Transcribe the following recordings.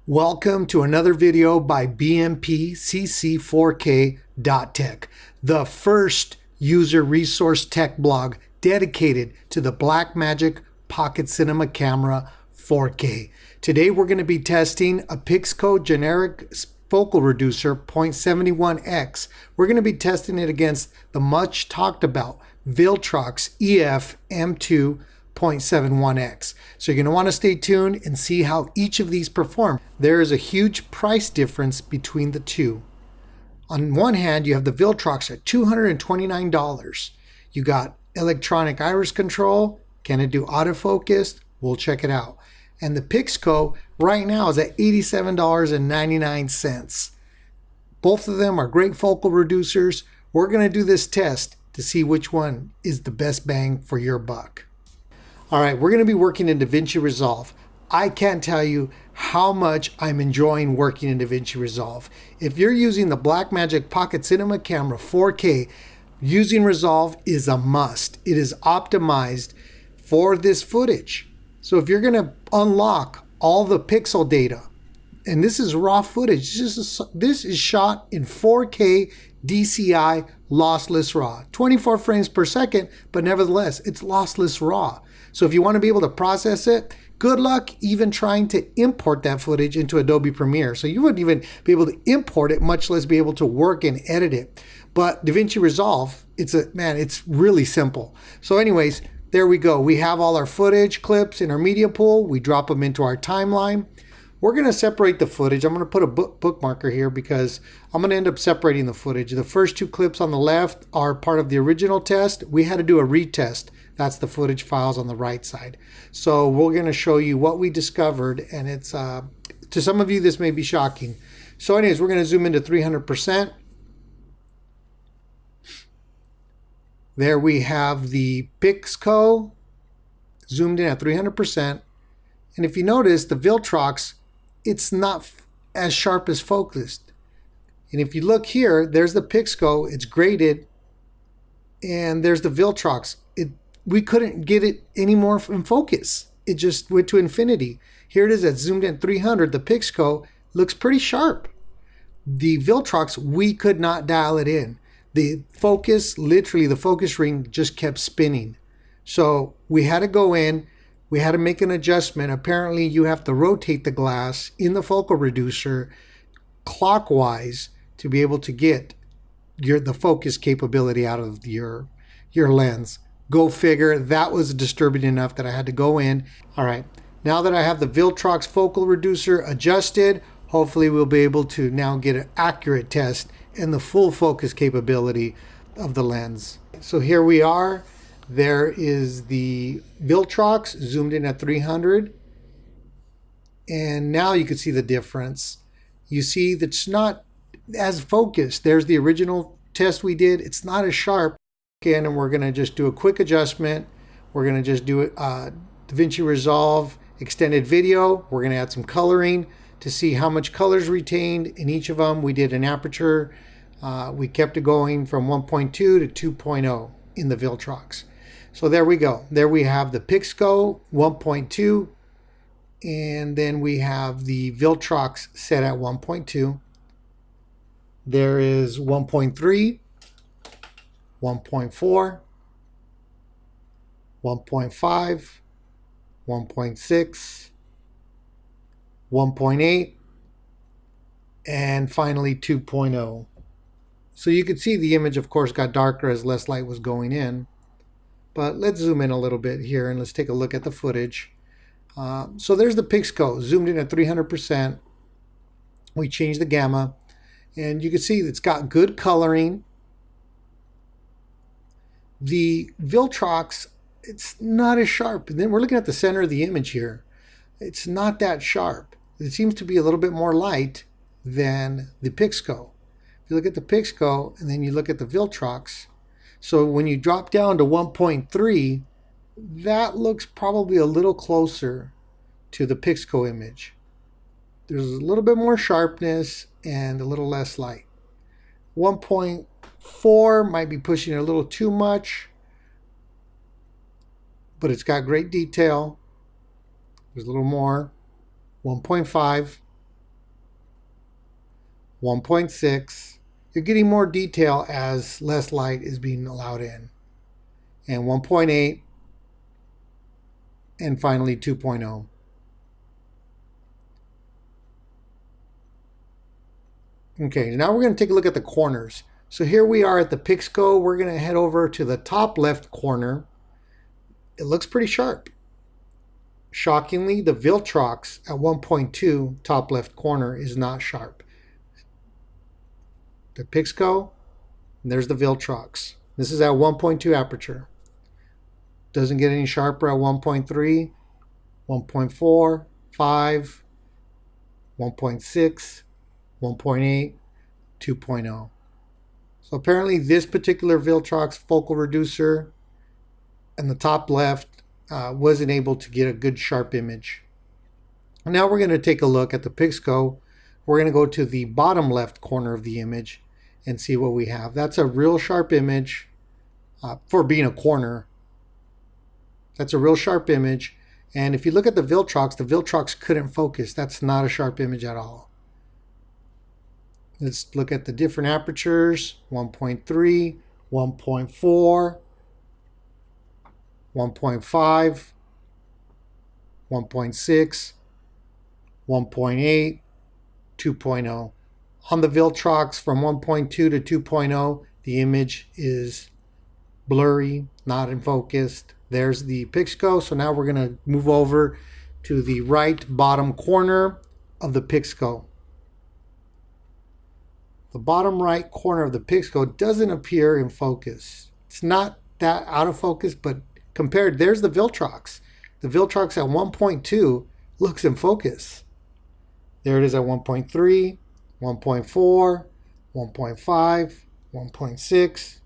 Welcome to another video by BMPCC4k.tech, the first user resource tech blog dedicated to the Blackmagic Pocket Cinema Camera 4K. Today we're going to be testing a Pixco generic focal reducer 0.71x. We're going to be testing it against the much talked about Viltrox ef-mft 0.71x. So you're going to want to stay tuned and see how each of these perform. There is a huge price difference between the two. On one hand, you have the Viltrox at $229. You got electronic iris control. Can it do autofocus? We'll check it out. And the Pixco right now is at $87.99. Both of them are great focal reducers. We're going to do this test to see which one is the best bang for your buck. All right, we're going to be working in DaVinci Resolve. I can't tell you how much I'm enjoying working in DaVinci Resolve. If you're using the Blackmagic Pocket Cinema Camera 4K, using Resolve is a must. It is optimized for this footage. So if you're going to unlock all the pixel data, and this is raw footage, this is shot in 4K DCI lossless RAW, 24 frames per second, but nevertheless, it's lossless RAW. So if you want to be able to process it, good luck even trying to import that footage into Adobe Premiere. So you wouldn't even be able to import it, much less be able to work and edit it. But DaVinci Resolve, it's really simple. So anyways, there we go. We have all our footage clips in our media pool. We drop them into our timeline. We're going to separate the footage. I'm going to put a bookmarker here because I'm going to end up separating the footage. The first two clips on the left are part of the original test. We had to do a retest. That's the footage files on the right side. So we're going to show you what we discovered, and it's to some of you this may be shocking. So anyways, we're going to zoom into 300%. There we have the Pixco zoomed in at 300%. And if you notice, the Viltrox, it's not as sharp as focused. And if you look here, there's the Pixco, it's graded, and there's the Viltrox. We couldn't get it anymore in focus. It just went to infinity. Here it is at zoomed in 300. The Pixco looks pretty sharp. The Viltrox, we could not dial it in. The focus, literally the focus ring just kept spinning. So we had to go in, we had to make an adjustment. Apparently you have to rotate the glass in the focal reducer clockwise to be able to get the focus capability out of your lens. Go figure, that was disturbing enough that I had to go in. All right, now that I have the Viltrox focal reducer adjusted, hopefully we'll be able to now get an accurate test and the full focus capability of the lens. So here we are. There is the Viltrox zoomed in at 300. And now you can see the difference. You see that it's not as focused. There's the original test we did. It's not as sharp. Again, and we're going to just do a quick adjustment. We're going to just do it DaVinci Resolve extended video. We're going to add some coloring to see how much color is retained in each of them. We did an aperture. We kept it going from 1.2 to 2.0 in the Viltrox. So there we go. There we have the Pixco 1.2, and then we have the Viltrox set at 1.2. There is 1.3. 1.4, 1.5, 1.6, 1.8, and finally 2.0. So you could see the image, of course, got darker as less light was going in. But let's zoom in a little bit here and let's take a look at the footage. So there's the Pixco zoomed in at 300%. We changed the gamma, and you can see it's got good coloring. The Viltrox, it's not as sharp. And then we're looking at the center of the image here. It's not that sharp. It seems to be a little bit more light than the Pixco. If you look at the Pixco and then you look at the Viltrox, so when you drop down to 1.3, that looks probably a little closer to the Pixco image. There's a little bit more sharpness and a little less light. 1.4 might be pushing it a little too much, but it's got great detail. There's a little more. 1.5, 1.6. You're getting more detail as less light is being allowed in. And 1.8. And finally 2.0. Okay, now we're going to take a look at the corners. So here we are at the Pixco. We're going to head over to the top left corner. It looks pretty sharp. Shockingly, the Viltrox at 1.2 top left corner is not sharp. The Pixco, and there's the Viltrox. This is at 1.2 aperture. Doesn't get any sharper at 1.3, 1.4, 5, 1.6, 1.8, 2.0. So apparently this particular Viltrox focal reducer in the top left wasn't able to get a good sharp image. Now we're going to take a look at the Pixco. We're going to go to the bottom left corner of the image and see what we have. That's a real sharp image for being a corner. That's a real sharp image. And if you look at the Viltrox couldn't focus. That's not a sharp image at all. Let's look at the different apertures. 1.3, 1.4, 1.5, 1.6, 1.8, 2.0. On the Viltrox from 1.2 to 2.0, the image is blurry, not in focus. There's the Pixco. So now we're going to move over to the right bottom corner of the Pixco. The bottom right corner of the Pixco doesn't appear in focus. It's not that out of focus, but compared, there's the Viltrox. The Viltrox at 1.2 looks in focus. There it is at 1.3, 1.4, 1.5, 1.6,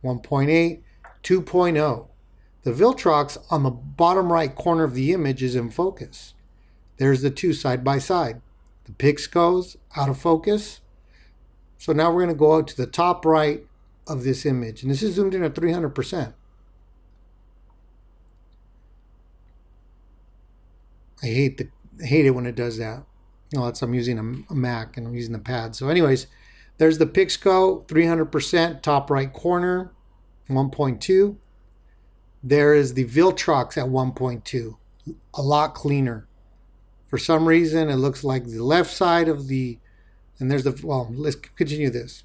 1.8, 2.0. The Viltrox on the bottom right corner of the image is in focus. There's the two side by side. The Pixco's out of focus. So now we're going to go out to the top right of this image. And this is zoomed in at 300%. I hate it when it does that. No, I'm using a Mac and I'm using the pad. So anyways, there's the Pixco, 300%, top right corner, 1.2. There is the Viltrox at 1.2, a lot cleaner. For some reason, it looks like the left side of the, and there's the, well, let's continue this.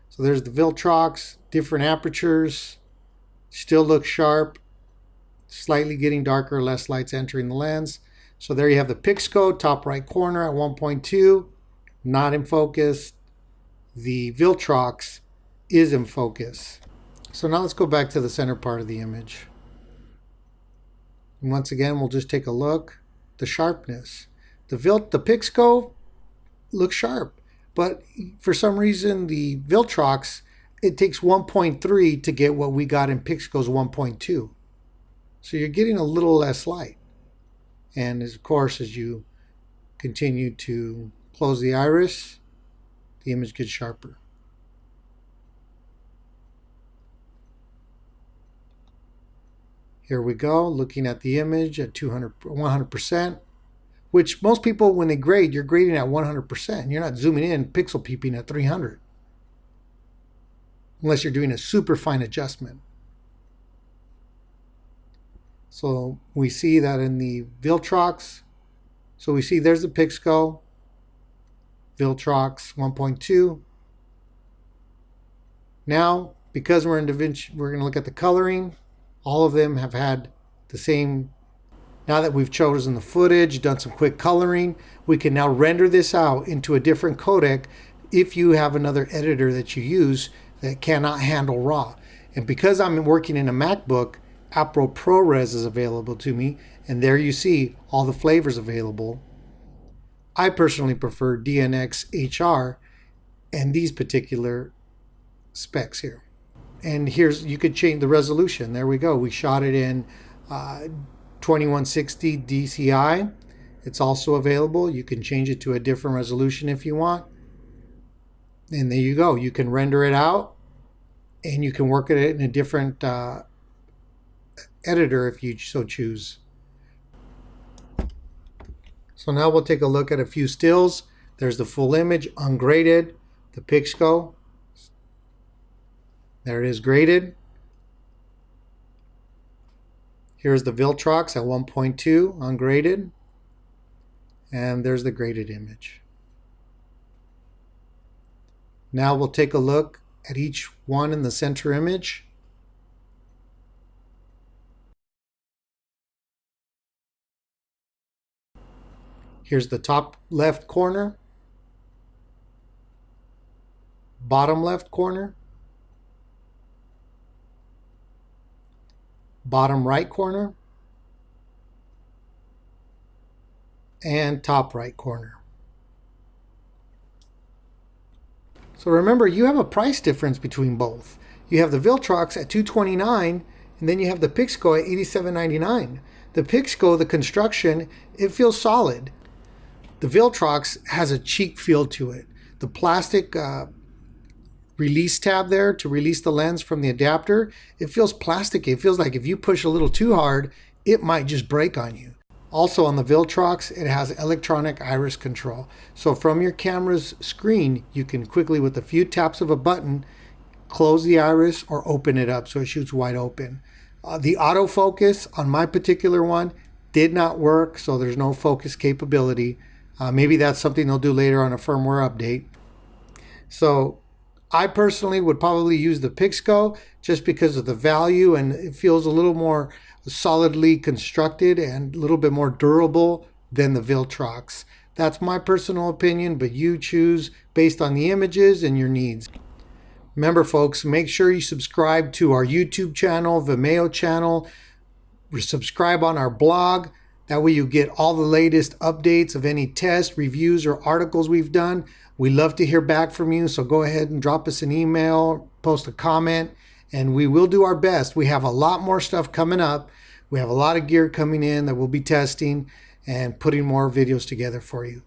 So there's the Viltrox, different apertures, still looks sharp, slightly getting darker, less light's entering the lens. So there you have the Pixco, top right corner at 1.2, not in focus. The Viltrox is in focus. So now let's go back to the center part of the image. And once again, we'll just take a look. The sharpness. The Pixco looks sharp, but for some reason the Viltrox, it takes 1.3 to get what we got in Pixco's 1.2. So you're getting a little less light. And of course, as you continue to close the iris, the image gets sharper. Here we go, looking at the image at 100%, which most people, when they grade, you're grading at 100%. You're not zooming in, pixel peeping at 300. Unless you're doing a super fine adjustment. So we see that in the Viltrox. So we see there's the Pixco, Viltrox 1.2. Now, because we're in DaVinci, we're going to look at the coloring. All of them have had the same. Now that we've chosen the footage, done some quick coloring, we can now render this out into a different codec if you have another editor that you use that cannot handle RAW. And because I'm working in a MacBook, Aperture ProRes is available to me, and there you see all the flavors available. I personally prefer DNX HR and these particular specs here. And here's, you could change the resolution. There we go. We shot it in 2160 DCI. It's also available. You can change it to a different resolution if you want. And there you go. You can render it out, and you can work at it in a different editor if you so choose. So now we'll take a look at a few stills. There's the full image, ungraded. the Pixco. There it is graded. Here's the Viltrox at 1.2 ungraded. And there's the graded image. Now we'll take a look at each one in the center image. Here's the top left corner, bottom left corner, bottom right corner, and top right corner. So remember, you have a price difference between both. You have the Viltrox at $229, and then you have the Pixco at $87.99. The Pixco, the construction, it feels solid. The Viltrox has a cheap feel to it. The plastic release tab there to release the lens from the adapter, it feels plastic. It feels like if you push a little too hard, it might just break on you. Also on the Viltrox, it has electronic iris control. So from your camera's screen, you can quickly, with a few taps of a button, close the iris or open it up so it shoots wide open. The autofocus on my particular one did not work, so there's no focus capability. Maybe that's something they'll do later on a firmware update. So I personally would probably use the Pixco just because of the value, and it feels a little more solidly constructed and a little bit more durable than the Viltrox. That's my personal opinion, but you choose based on the images and your needs. Remember folks, make sure you subscribe to our YouTube channel, Vimeo channel, subscribe on our blog. That way you get all the latest updates of any tests, reviews, or articles we've done. We love to hear back from you, so go ahead and drop us an email, post a comment, and we will do our best. We have a lot more stuff coming up. We have a lot of gear coming in that we'll be testing and putting more videos together for you.